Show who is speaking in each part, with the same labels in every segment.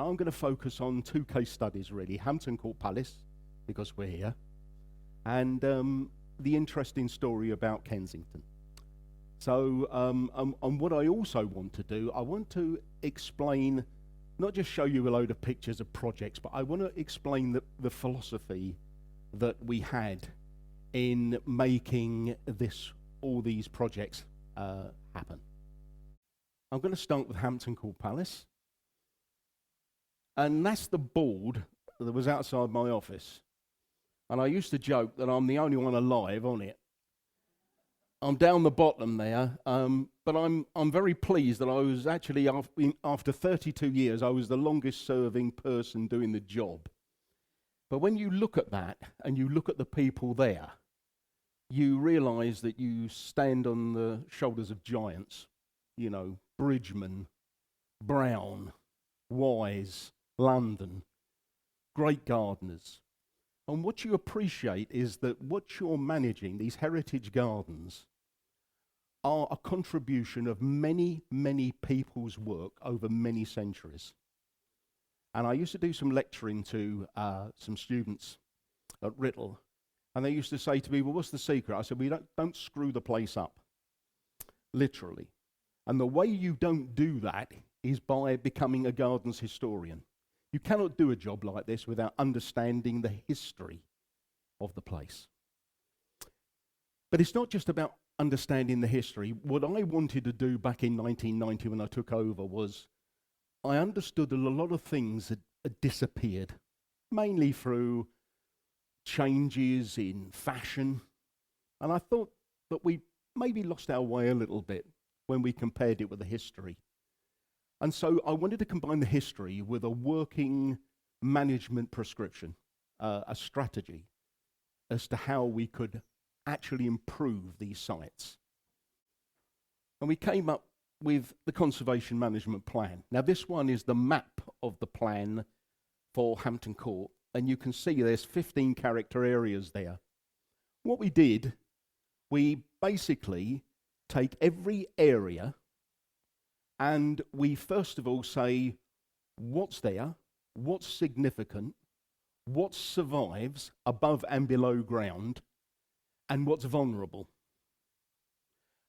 Speaker 1: I'm going to focus on two case studies, really. Hampton Court Palace, because we're here, and the interesting story about Kensington. So, and what I also want to do, I want to explain, not just show you a load of pictures of projects, but I want to explain the philosophy that we had in making all these projects happen. I'm going to start with Hampton Court Palace. And that's the board that was outside my office. And I used to joke that I'm the only one alive on it. I'm down the bottom there, but I'm very pleased that I was actually, after 32 years, I was the longest serving person doing the job. But when you look at that, and you look at the people there, you realise that you stand on the shoulders of giants. You know, Bridgman, Brown, Wise, London, great gardeners. And what you appreciate is that what you're managing, these heritage gardens, are a contribution of many, many people's work over many centuries. And I used to do some lecturing to some students at Writtle, and they used to say to me, well, what's the secret? I said, we don't screw the place up, literally. And the way you don't do that is by becoming a gardens historian. You cannot do a job like this without understanding the history of the place. But it's not just about understanding the history. What I wanted to do back in 1990 when I took over was I understood that a lot of things had disappeared, mainly through changes in fashion. And I thought that we maybe lost our way a little bit when we compared it with the history. And so I wanted to combine the history with a working management prescription, a strategy as to how we could actually improve these sites. And we came up with the Conservation Management Plan. Now this one is the map of the plan for Hampton Court, and you can see there's 15 character areas there. What we did, we basically take every area and we first of all say what's there, what's significant, what survives above and below ground, and what's vulnerable.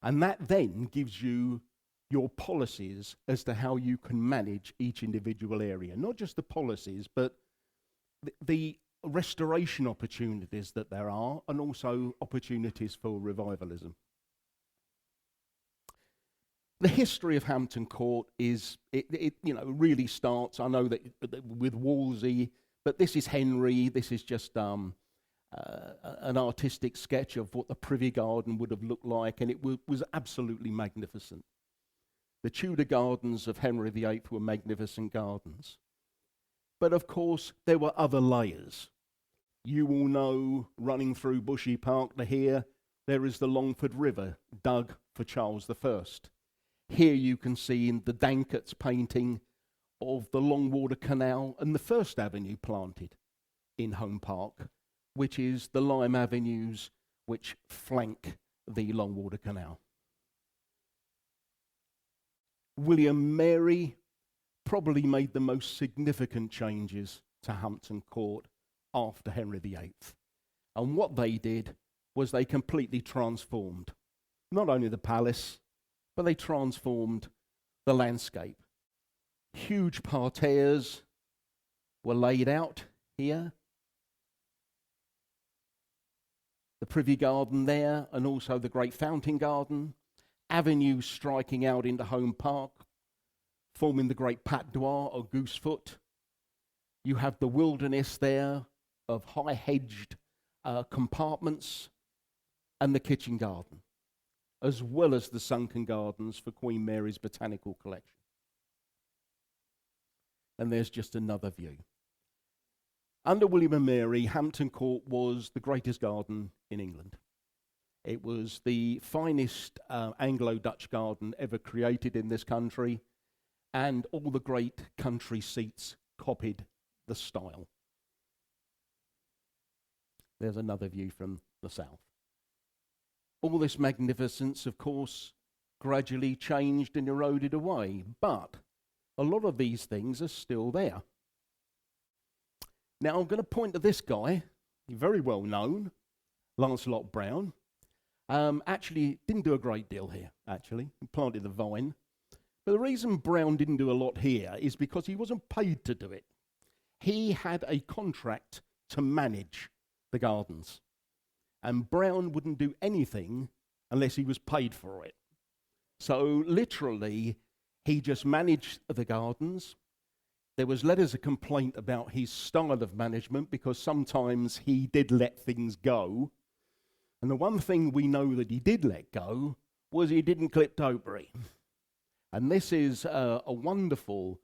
Speaker 1: And that then gives you your policies as to how you can manage each individual area. Not just the policies, but the restoration opportunities that there are, and also opportunities for revivalism. The history of Hampton Court is, it really starts, I know that with Wolsey, but this is Henry, this is just an artistic sketch of what the Privy Garden would have looked like, and it was absolutely magnificent. The Tudor gardens of Henry VIII were magnificent gardens. But of course, there were other layers. You all know, running through Bushy Park to here, there is the Longford River, dug for Charles I. Here you can see in the Dankert's painting of the Longwater Canal and the First Avenue planted in Home Park, which is the lime avenues which flank the Longwater Canal. William Mary probably made the most significant changes to Hampton Court after Henry VIII. And what they did was they completely transformed not only the palace, but they transformed the landscape. Huge parterres were laid out here. The Privy Garden there, and also the great fountain garden. Avenues striking out into Home Park, forming the great patois or goosefoot. You have the wilderness there of high-hedged compartments and the kitchen garden, as well as the sunken gardens for Queen Mary's botanical collection. And there's just another view. Under William and Mary, Hampton Court was the greatest garden in England. It was the finest Anglo-Dutch garden ever created in this country, and all the great country seats copied the style. There's another view from the south. All this magnificence, of course, gradually changed and eroded away, but a lot of these things are still there. Now, I'm going to point to this guy, very well known, Lancelot Brown. Actually, didn't do a great deal here, actually. He planted the vine. But the reason Brown didn't do a lot here is because he wasn't paid to do it. He had a contract to manage the gardens. And Brown wouldn't do anything unless he was paid for it. So literally, he just managed the gardens. There was letters of complaint about his style of management because sometimes he did let things go. And the one thing we know that he did let go was he didn't clip topiary. And this is a wonderful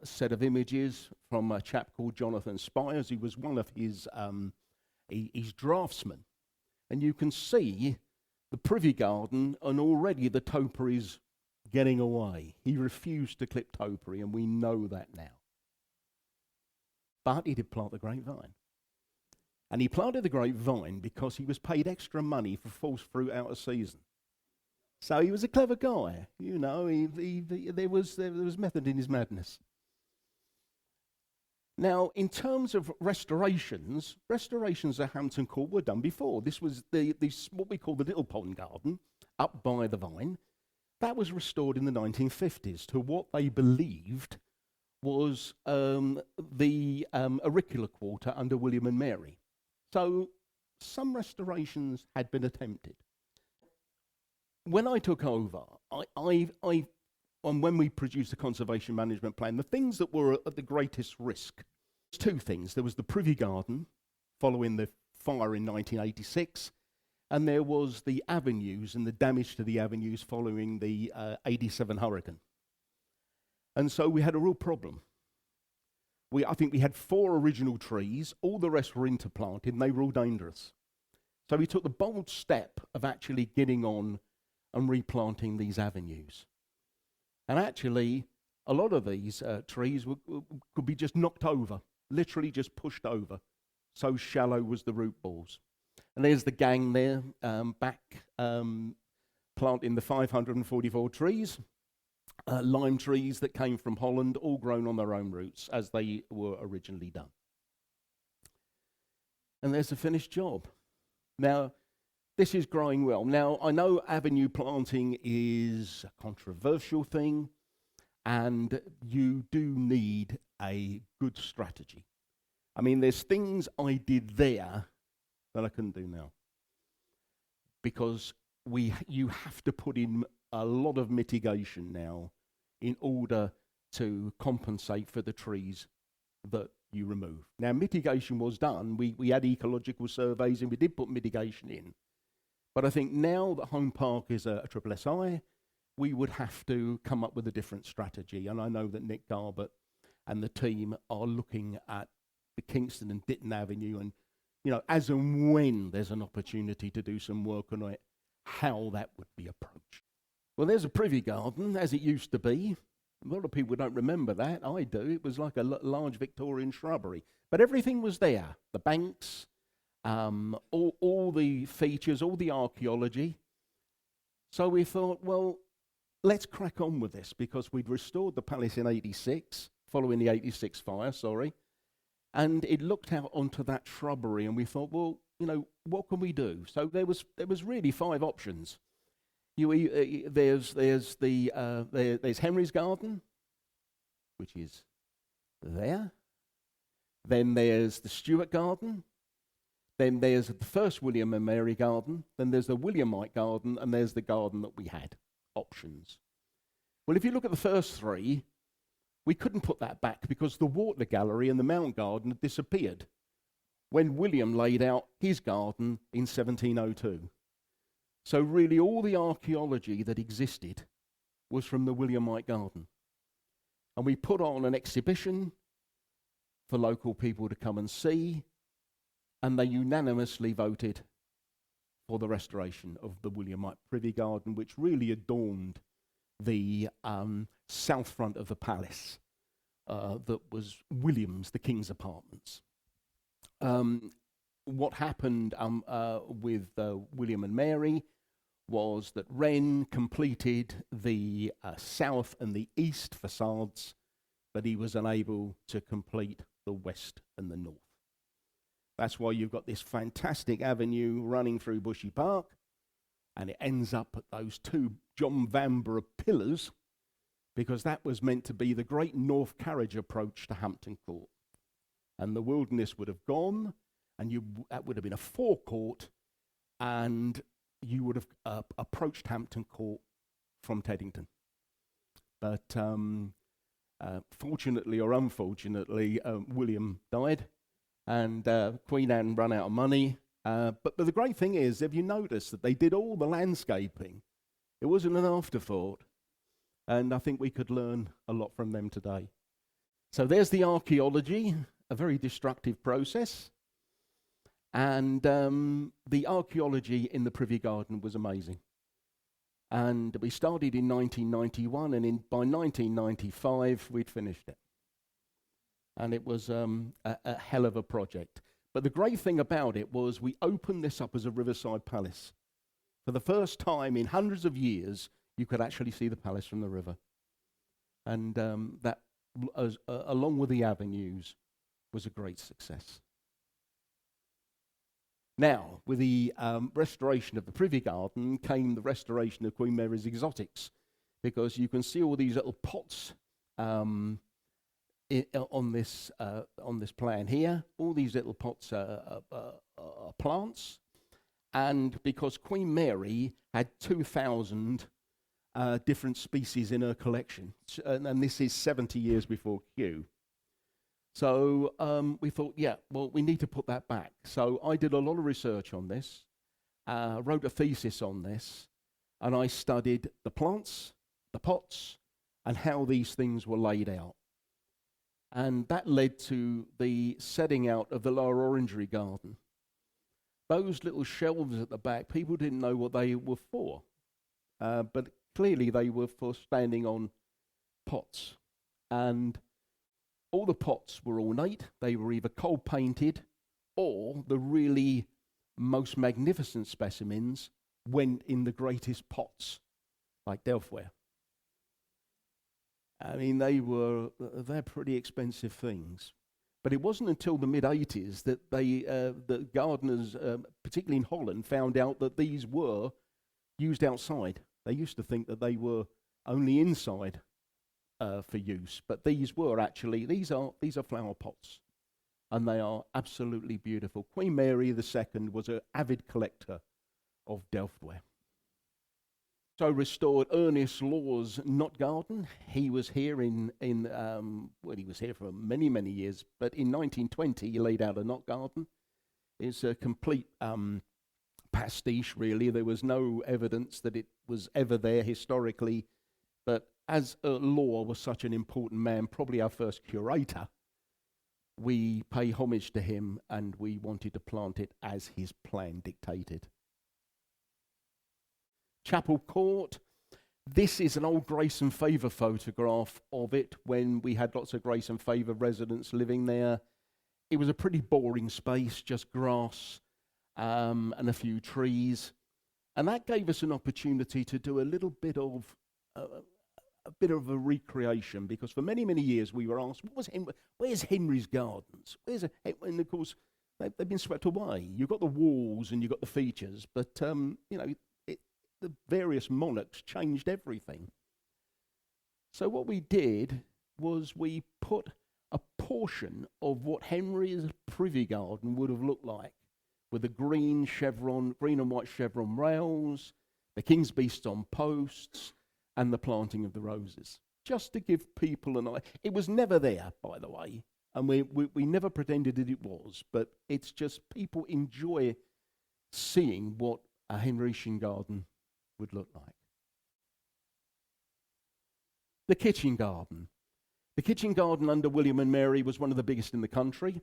Speaker 1: set of images from a chap called Jonathan Spires, who was one of his draftsmen. And you can see the privy garden, and already the topiary's getting away. He refused to clip topiary, and we know that now. But he did plant the grapevine. And he planted the grapevine because he was paid extra money for false fruit out of season. So he was a clever guy, you know. There was method in his madness. Now, in terms of restorations at Hampton Court were done before. This was what we call the Little Pond Garden, up by the vine. That was restored in the 1950s to what they believed was the auricular quarter under William and Mary. So some restorations had been attempted. When I took over, and when we produced the conservation management plan, the things that were at the greatest risk, two things. There was the privy garden following the fire in 1986, and there was the avenues and the damage to the avenues following the 87 hurricane. And so we had a real problem. I think we had 4 original trees, all the rest were interplanted, and they were all dangerous. So we took the bold step of actually getting on and replanting these avenues. And actually, a lot of these trees could be just knocked over, literally just pushed over. So shallow was the root balls. And there's the gang there, back planting the 544 trees, lime trees that came from Holland, all grown on their own roots as they were originally done. And there's the finished job. Now, this is growing well. Now, I know avenue planting is a controversial thing, and you do need a good strategy. I mean, there's things I did there that I couldn't do now, because you have to put in a lot of mitigation now in order to compensate for the trees that you remove. Now, mitigation was done. We had ecological surveys, and we did put mitigation in. But I think now that Home Park is a SSSI, we would have to come up with a different strategy. And I know that Nick Garbett and the team are looking at the Kingston and Ditton Avenue, and, you know, as and when there's an opportunity to do some work on it, how that would be approached. Well, there's a privy garden, as it used to be. A lot of people don't remember that. I do. It was like a large Victorian shrubbery. But everything was there. The banks, all the features, all the archaeology. So we thought, well, let's crack on with this, because we'd restored the palace in 86, following the 86 fire, and it looked out onto that shrubbery, and we thought, well, you know, what can we do? So there was really 5 options. There's Henry's garden, which is there. Then there's the Stuart garden. Then there's the first William and Mary garden. Then there's the Williamite garden, and there's the garden that we had. Options. Well, if you look at the first 3, we couldn't put that back because the Water Gallery and the Mount Garden had disappeared when William laid out his garden in 1702. So really all the archaeology that existed was from the Williamite garden. And we put on an exhibition for local people to come and see, and they unanimously voted for the restoration of the Williamite privy garden, which really adorned the south front of the palace that was William's, the King's apartments. What happened with William and Mary was that Wren completed the south and the east facades, but he was unable to complete the west and the north. That's why you've got this fantastic avenue running through Bushy Park, and it ends up at those two John Vanbrugh pillars, because that was meant to be the great north carriage approach to Hampton Court. And the wilderness would have gone, and that would have been a forecourt, and you would have approached Hampton Court from Teddington. But fortunately or unfortunately, William died, and Queen Anne ran out of money. But the great thing is, if you notice that they did all the landscaping, it wasn't an afterthought. And I think we could learn a lot from them today. So there's the archaeology, a very destructive process. And the archaeology in the Privy Garden was amazing. And we started in 1991, and by 1995, we'd finished it. And it was a hell of a project. But the great thing about it was we opened this up as a riverside palace. For the first time in hundreds of years, you could actually see the palace from the river. And that, along with the avenues, was a great success. Now, with the restoration of the Privy Garden came the restoration of Queen Mary's exotics, because you can see all these little pots on this plan here. All these little pots are plants, and because Queen Mary had 2,000 different species in her collection, and this is 70 years before Kew. So we thought, we need to put that back. So I did a lot of research on this, wrote a thesis on this, and I studied the plants, the pots, and how these things were laid out. And that led to the setting out of the Lower Orangery Garden. Those little shelves at the back, people didn't know what they were for, but clearly they were for standing on pots. And all the pots were ornate. They were either coal painted, or the really most magnificent specimens went in the greatest pots, like Delftware. I mean, they're pretty expensive things. But it wasn't until the mid-80s that the gardeners, particularly in Holland, found out that these were used outside. They used to think that they were only inside for use, but these are flower pots, and they are absolutely beautiful. Queen Mary II was an avid collector of Delftware. So restored Ernest Law's Knot Garden. He was here he was here for many, many years, but in 1920 he laid out a knot garden. It's a complete pastiche, really. There was no evidence that it was ever there historically, but as Law was such an important man, probably our first curator, we pay homage to him, and we wanted to plant it as his plan dictated. Chapel Court. This is an old Grace and Favour photograph of it when we had lots of Grace and Favour residents living there. It was a pretty boring space, just grass and a few trees. And that gave us an opportunity to do a little bit of a recreation, because for many, many years we were asked, where's Henry's Gardens? And of course, they've been swept away. You've got the walls and you've got the features, but the various monarchs changed everything. So what we did was we put a portion of what Henry's Privy Garden would have looked like, with the green and white chevron rails, the King's Beast on posts, and the planting of the roses, just to give people an idea. It was never there, by the way, and we never pretended that it was, but it's just people enjoy seeing what a Henrician garden would look like. The kitchen garden. The kitchen garden under William and Mary was one of the biggest in the country,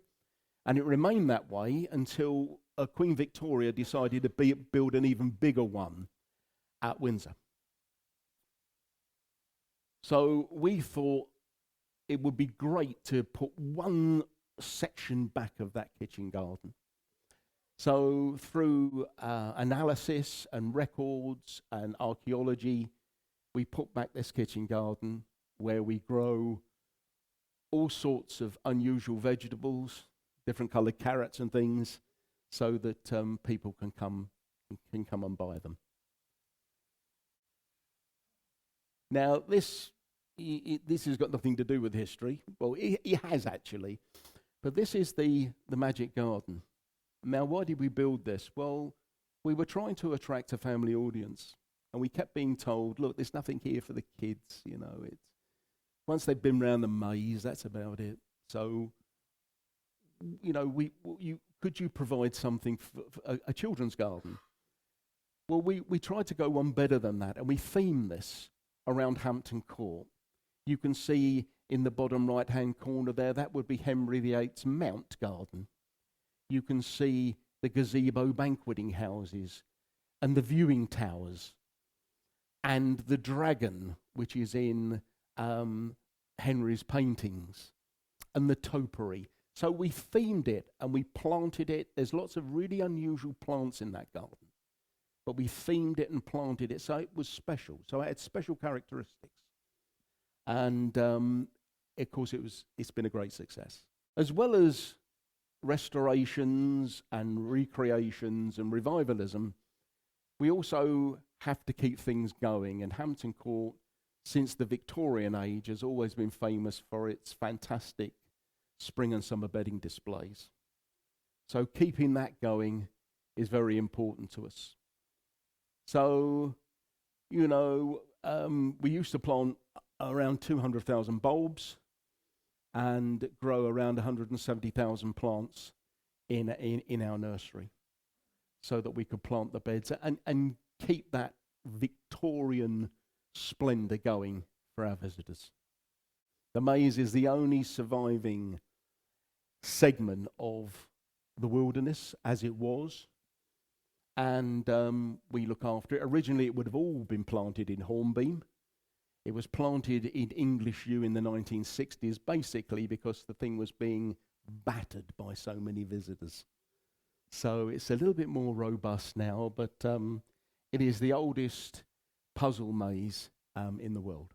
Speaker 1: and it remained that way until Queen Victoria decided to build an even bigger one at Windsor. So we thought it would be great to put one section back of that kitchen garden. So through analysis and records and archaeology, we put back this kitchen garden where we grow all sorts of unusual vegetables, different coloured carrots and things, so that people can come and buy them. Now, this has got nothing to do with history. Well, it has actually, but this is the Magic Garden. Now, why did we build this? Well, we were trying to attract a family audience, and we kept being told, look, there's nothing here for the kids, you know. It's once they've been round the maze, that's about it. So, you know, could you provide something for a children's garden? Well, we tried to go one better than that, and we themed this around Hampton Court. You can see in the bottom right-hand corner there, that would be Henry VIII's Mount Garden. You can see the gazebo banqueting houses and the viewing towers and the dragon, which is in Henry's paintings, and the topiary. So we themed it and we planted it. There's lots of really unusual plants in that garden, but we themed it and planted it so it was special. So it had special characteristics. And of course it's been a great success. As well as restorations and recreations and revivalism, we also have to keep things going. And Hampton Court, since the Victorian age, has always been famous for its fantastic spring and summer bedding displays. So keeping that going is very important to us. So, you know, we used to plant around 200,000 bulbs and grow around 170,000 plants in our nursery, so that we could plant the beds and keep that Victorian splendour going for our visitors. The maze is the only surviving segment of the wilderness as it was, and we look after it. Originally, it would have all been planted in hornbeam. It was planted in English yew in the 1960s, basically because the thing was being battered by so many visitors. So it's a little bit more robust now, but it is the oldest puzzle maze in the world.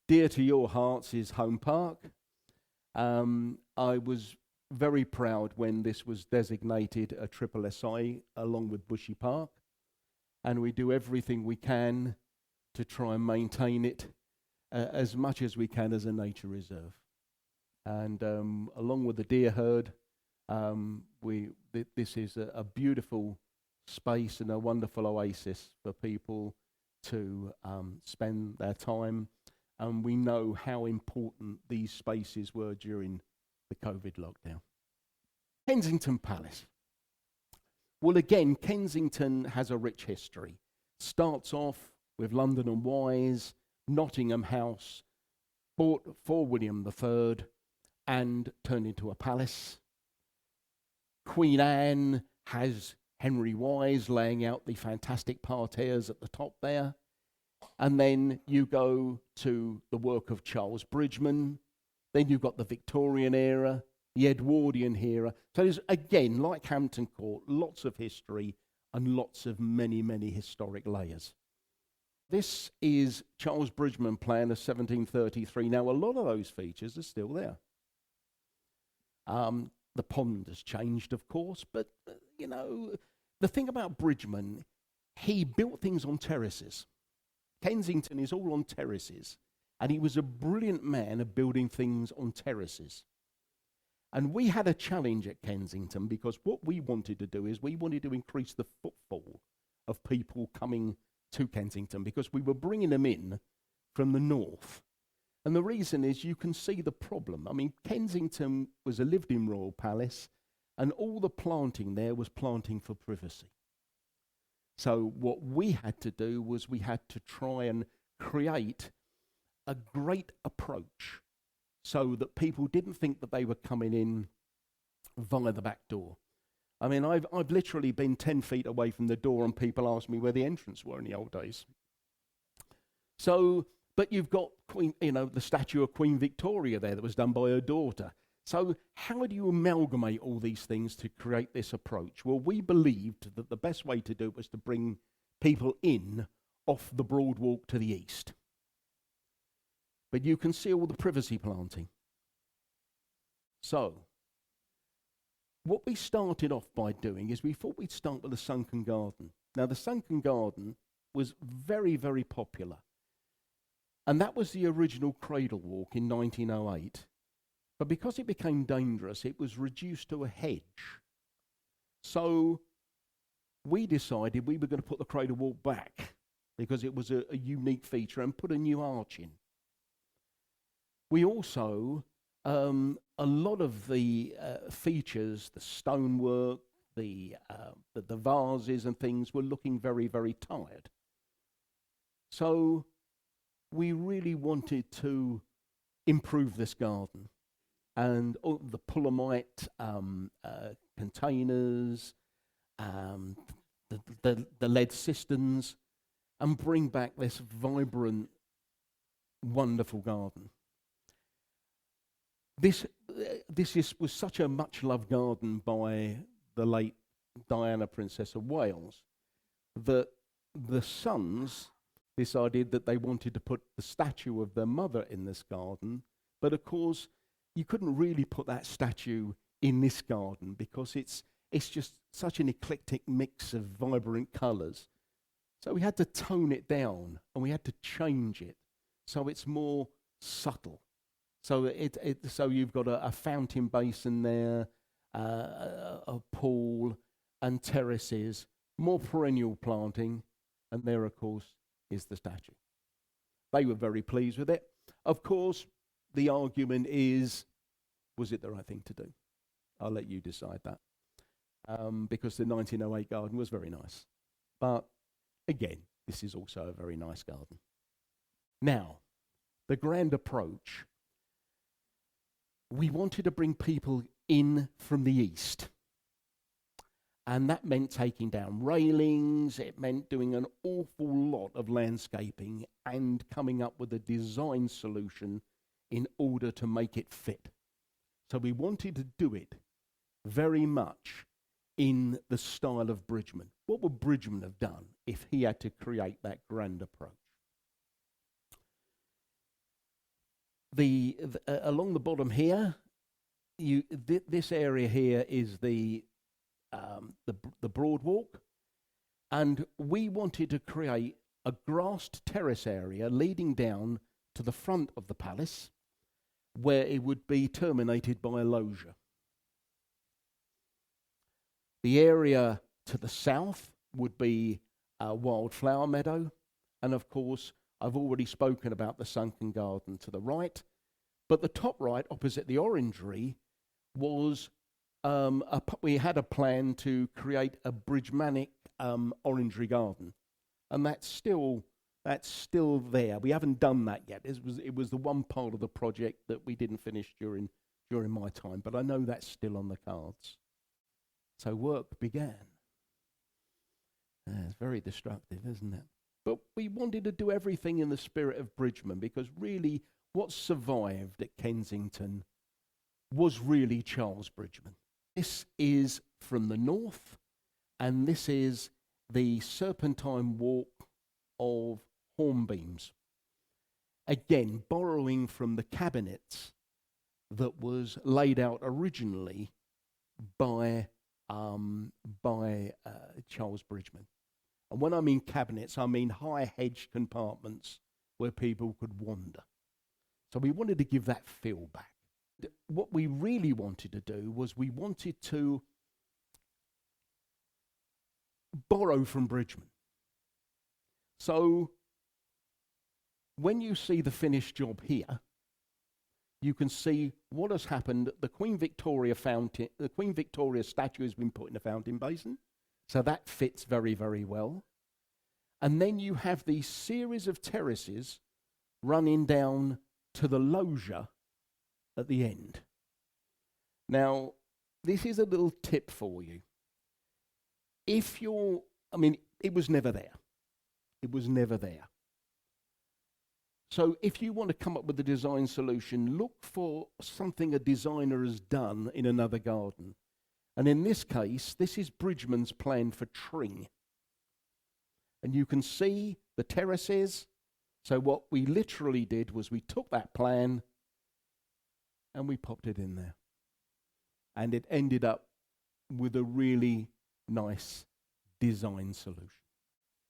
Speaker 1: Dear to your hearts is Home Park. I was very proud when this was designated a triple SI along with Bushy Park, and we do everything we can to try and maintain it as much as we can as a nature reserve. And along with the deer herd, this is a beautiful space and a wonderful oasis for people to spend their time. And we know how important these spaces were during the COVID lockdown. Kensington Palace. Well, again, Kensington has a rich history. Starts off with London and Wise, Nottingham House, bought for William III and turned into a palace. Queen Anne has Henry Wise laying out the fantastic parterres at the top there. And then you go to the work of Charles Bridgeman. Then you've got the Victorian era, the Edwardian era. So there's, again, like Hampton Court, lots of history and lots of many, many historic layers. This is Charles Bridgeman plan of 1733. Now, a lot of those features are still there. The pond has changed, of course, but, you know, the thing about Bridgeman, he built things on terraces. Kensington is all on terraces, and he was a brilliant man of building things on terraces. And we had a challenge at Kensington because what we wanted to do is we wanted to increase the footfall of people coming to Kensington because we were bringing them in from the north. And the reason is you can see the problem. I mean, Kensington was a lived-in royal palace, and all the planting there was planting for privacy. So what we had to do was we had to try and create a great approach so that people didn't think that they were coming in via the back door. I mean, I've literally been 10 feet away from the door and people asked me where the entrance were in the old days. So, but you've got Queen, you know, the statue of Queen Victoria there that was done by her daughter. So how do you amalgamate all these things to create this approach? Well, we believed that the best way to do it was to bring people in off the broad walk to the east. But you can see all the privacy planting. So what we started off by doing is we thought we'd start with the sunken garden. Now, the sunken garden was very, very popular. And that was the original cradle walk in 1908. But because it became dangerous, it was reduced to a hedge. So we decided we were going to put the cradle walk back because it was a unique feature and put a new arch in. We also, a lot of the features, the stonework, the vases and things were looking very, very tired. So we really wanted to improve this garden. And all the Pulamite containers, the lead cisterns, and bring back this vibrant, wonderful garden. This was such a much-loved garden by the late Diana, Princess of Wales, that the sons decided that they wanted to put the statue of their mother in this garden, but of course you couldn't really put that statue in this garden because it's just such an eclectic mix of vibrant colours. So we had to tone it down and we had to change it so it's more subtle. So so you've got a fountain basin there, a pool and terraces, more perennial planting, and there, of course, is the statue. They were very pleased with it. Of course, the argument is, was it the right thing to do? I'll let you decide that. Because the 1908 garden was very nice. But again, this is also a very nice garden. Now, the grand approach, we wanted to bring people in from the east. And that meant taking down railings, it meant doing an awful lot of landscaping and coming up with a design solution in order to make it fit. So we wanted to do it very much in the style of Bridgman. What would Bridgman have done if he had to create that grand approach? Along the bottom here, this area here is the broad walk, and we wanted to create a grassed terrace area leading down to the front of the palace, where it would be terminated by a loggia. The area to the south would be a wildflower meadow, and of course I've already spoken about the sunken garden to the right, but the top right, opposite the orangery, was we had a plan to create a Bridgmanic orangery garden, and that's still there. We haven't done that yet. It was the one part of the project that we didn't finish during my time, but I know that's still on the cards. So work began. It's very destructive, isn't it? But we wanted to do everything in the spirit of Bridgman, because really what survived at Kensington was really Charles Bridgman. This is from the north, and this is the serpentine walk of hornbeams. Again, borrowing from the cabinets that was laid out originally by Charles Bridgman. And when I mean cabinets, I mean high hedge compartments where people could wander. So we wanted to give that feel back. What we really wanted to do was we wanted to borrow from Bridgman. So when you see the finished job here, you can see what has happened. The Queen Victoria statue has been put in a fountain basin, so that fits very, very well. And then you have these series of terraces running down to the loggia at the end. Now, this is a little tip for you. It was never there. It was never there. So if you want to come up with a design solution, look for something a designer has done in another garden. And in this case, this is Bridgman's plan for Tring. And you can see the terraces. So what we literally did was we took that plan and we popped it in there. And it ended up with a really nice design solution.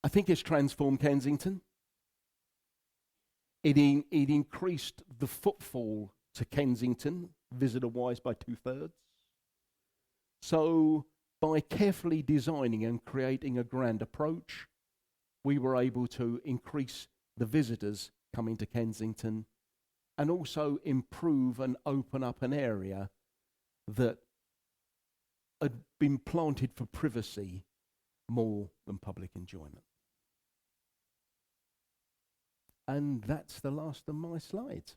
Speaker 1: I think it's transformed Kensington. It increased the footfall to Kensington, visitor-wise, by 2/3. So by carefully designing and creating a grand approach, we were able to increase the visitors coming to Kensington and also improve and open up an area that had been planted for privacy more than public enjoyment. And that's the last of my slides.